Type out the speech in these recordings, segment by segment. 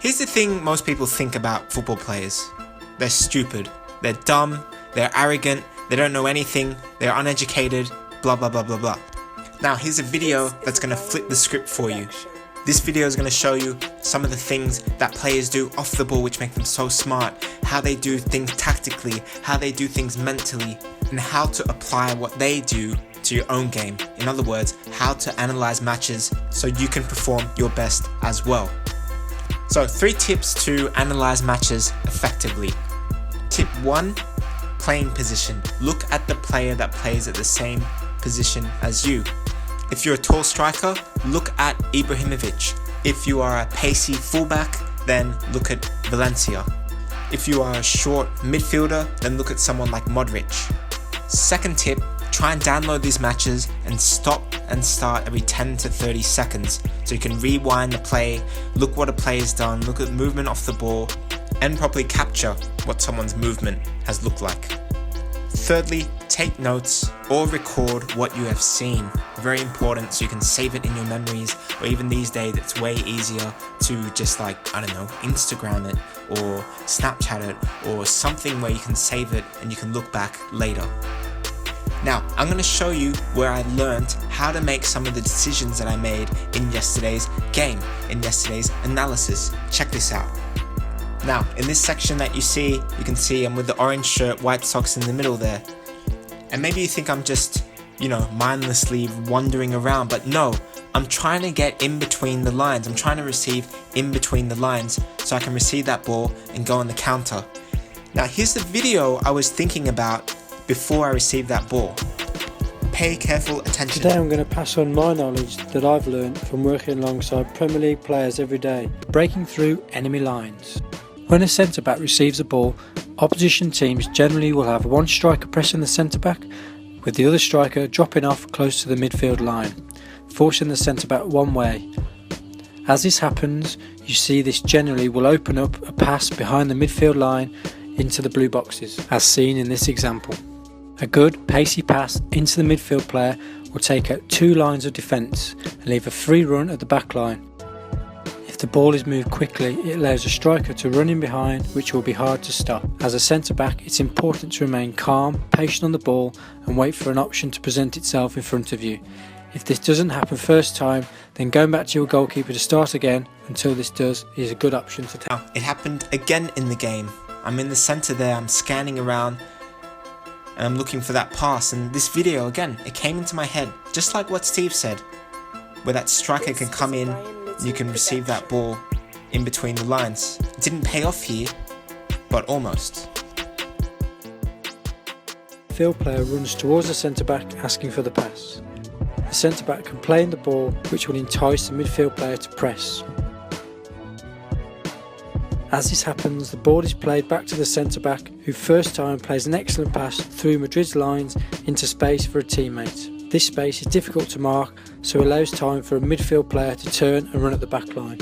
Here's the thing most people think about football players. They're stupid, they're dumb, they're arrogant, they don't know anything, they're uneducated, blah blah blah blah blah. Now here's a video that's going to flip the script for you. This video is going to show you some of the things that players do off the ball which make them so smart, how they do things tactically, how they do things mentally, and how to apply what they do to your own game. In other words, how to analyze matches so you can perform your best as well. So 3 tips to analyze matches effectively. Tip 1, playing position. Look at the player that plays at the same position as you. If you're a tall striker, look at Ibrahimovic. If you are a pacey fullback, then look at Valencia. If you are a short midfielder, then look at someone like Modric. Second tip, try and download these matches and stop and start every 10 to 30 seconds so you can rewind the play, look what a play has done, look at movement off the ball, and properly capture what someone's movement has looked like. Thirdly, take notes or record what you have seen. Very important, so you can save it in your memories, or even these days it's way easier to just Instagram it or Snapchat it or something where you can save it and you can look back later. Now, I'm going to show you where I learned how to make some of the decisions that I made in yesterday's game, in yesterday's analysis. Check this out. Now, in this section that you can see I'm with the orange shirt, white socks in the middle there. And maybe you think I'm just, mindlessly wandering around, but no, I'm trying to get in between the lines. I'm trying to receive in between the lines so I can receive that ball and go on the counter. Now, here's the video I was thinking about before I received that ball. Pay careful attention. Today I'm going to pass on my knowledge that I've learned from working alongside Premier League players every day, breaking through enemy lines. When a centre-back receives a ball, opposition teams generally will have one striker pressing the centre-back, with the other striker dropping off close to the midfield line, forcing the centre-back one way. As this happens, you see this generally will open up a pass behind the midfield line into the blue boxes, as seen in this example. A good, pacey pass into the midfield player will take out 2 lines of defence and leave a free run at the back line. If the ball is moved quickly, it allows a striker to run in behind, which will be hard to stop. As a centre-back, it's important to remain calm, patient on the ball, and wait for an option to present itself in front of you. If this doesn't happen first time, then going back to your goalkeeper to start again until this does is a good option to take. Now, it happened again in the game. I'm in the centre there, I'm scanning around, and I'm looking for that pass, and this video again, it came into my head, just like what Steve said, where that striker can come in and you can receive that ball in between the lines. It didn't pay off here, but almost. The field player runs towards the centre-back asking for the pass. The centre-back can play in the ball, which will entice the midfield player to press. As this happens, the ball is played back to the centre-back, who first time plays an excellent pass through Madrid's lines into space for a teammate. This space is difficult to mark, so allows time for a midfield player to turn and run at the back line.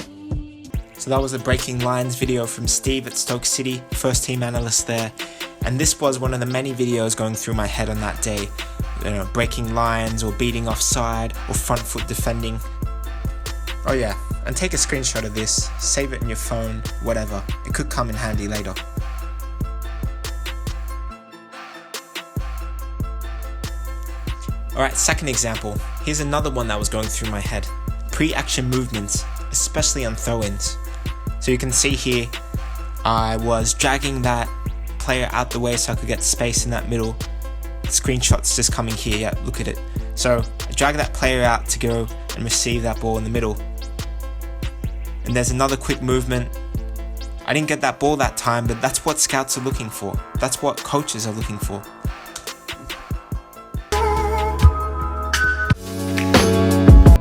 So that was a breaking lines video from Steve at Stoke City, first team analyst there. And this was one of the many videos going through my head on that day. Breaking lines or beating offside or front foot defending. Oh yeah, and take a screenshot of this, save it in your phone, whatever. It could come in handy later. Alright, second example. Here's another one that was going through my head. Pre-action movements, especially on throw-ins. So you can see here, I was dragging that player out the way so I could get space in that middle. The screenshot's just coming here, yeah, look at it. So I drag that player out to go and receive that ball in the middle. And there's another quick movement. I didn't get that ball that time, but that's what scouts are looking for. That's what coaches are looking for.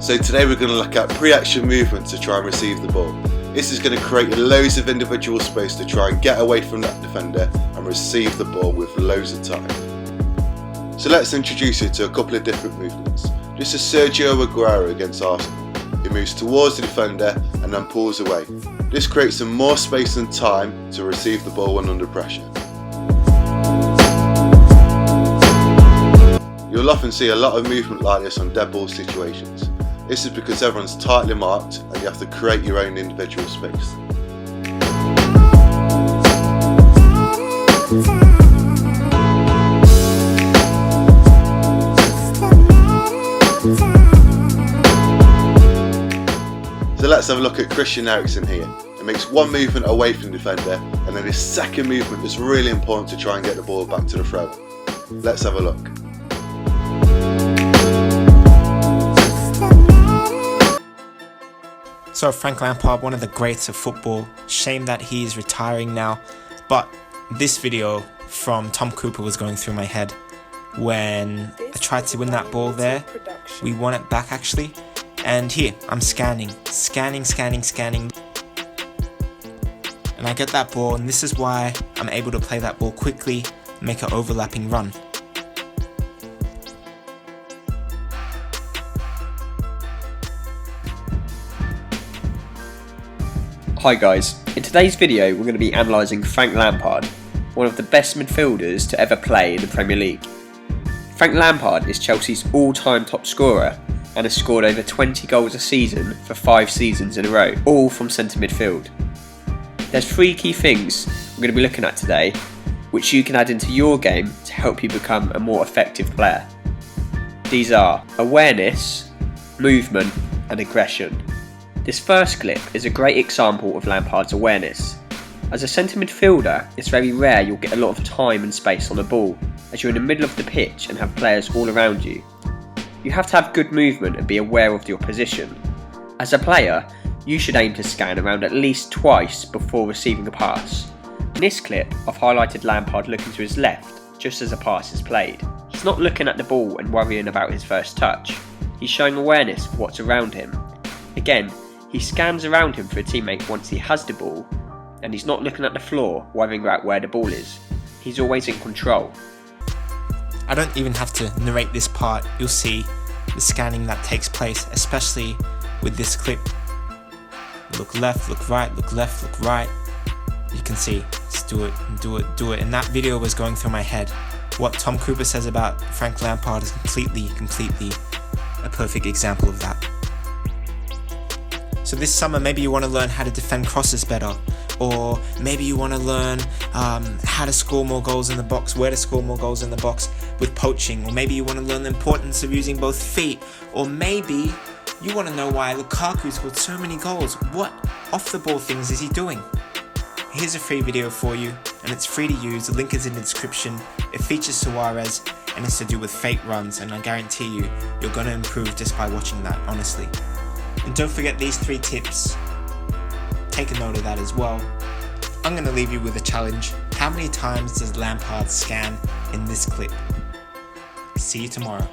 So today we're going to look at pre-action movements to try and receive the ball. This is going to create loads of individual space to try and get away from that defender and receive the ball with loads of time. So let's introduce you to a couple of different movements. This is Sergio Aguero against Arsenal. He moves towards the defender and then pulls away. This creates some more space and time to receive the ball when under pressure. You'll often see a lot of movement like this on dead ball situations. This is because everyone's tightly marked and you have to create your own individual space. So let's have a look at Christian Eriksen here. He makes one movement away from the defender, and then his second movement is really important to try and get the ball back to the thrower. Let's have a look. So Frank Lampard, one of the greats of football. Shame that he's retiring now. But this video from Tom Cooper was going through my head when I tried to win that ball there. We won it back actually. And here, I'm scanning. And I get that ball, and this is why I'm able to play that ball quickly, make an overlapping run. Hi guys, in today's video we're going to be analysing Frank Lampard, one of the best midfielders to ever play in the Premier League. Frank Lampard is Chelsea's all-time top scorer and has scored over 20 goals a season for 5 seasons in a row, all from centre midfield. There's 3 key things we're going to be looking at today, which you can add into your game to help you become a more effective player. These are awareness, movement and aggression. This first clip is a great example of Lampard's awareness. As a centre midfielder, it's very rare you'll get a lot of time and space on the ball, as you're in the middle of the pitch and have players all around you. You have to have good movement and be aware of your position. As a player, you should aim to scan around at least twice before receiving a pass. In this clip, I've highlighted Lampard looking to his left just as a pass is played. He's not looking at the ball and worrying about his first touch. He's showing awareness of what's around him. Again, he scans around him for a teammate once he has the ball, and he's not looking at the floor worrying about where the ball is. He's always in control. I don't even have to narrate this part, you'll see the scanning that takes place, especially with this clip. Look left, look right, look left, look right. You can see, just do it, do it. And that video was going through my head. What Tom Cooper says about Frank Lampard is completely a perfect example of that. So this summer, maybe you want to learn how to defend crosses better, or maybe you want to learn how to score more goals in the box, where to score more goals in the box with poaching, or maybe you want to learn the importance of using both feet, or maybe you want to know why Lukaku scored so many goals. What off-the-ball things is he doing? Here's a free video for you, and it's free to use. The link is in the description. It features Suarez, and it's to do with fake runs, and I guarantee you, you're going to improve just by watching that, honestly. And don't forget these 3 tips. Take a note of that as well. I'm going to leave you with a challenge. How many times does Lampard scan in this clip? See you tomorrow.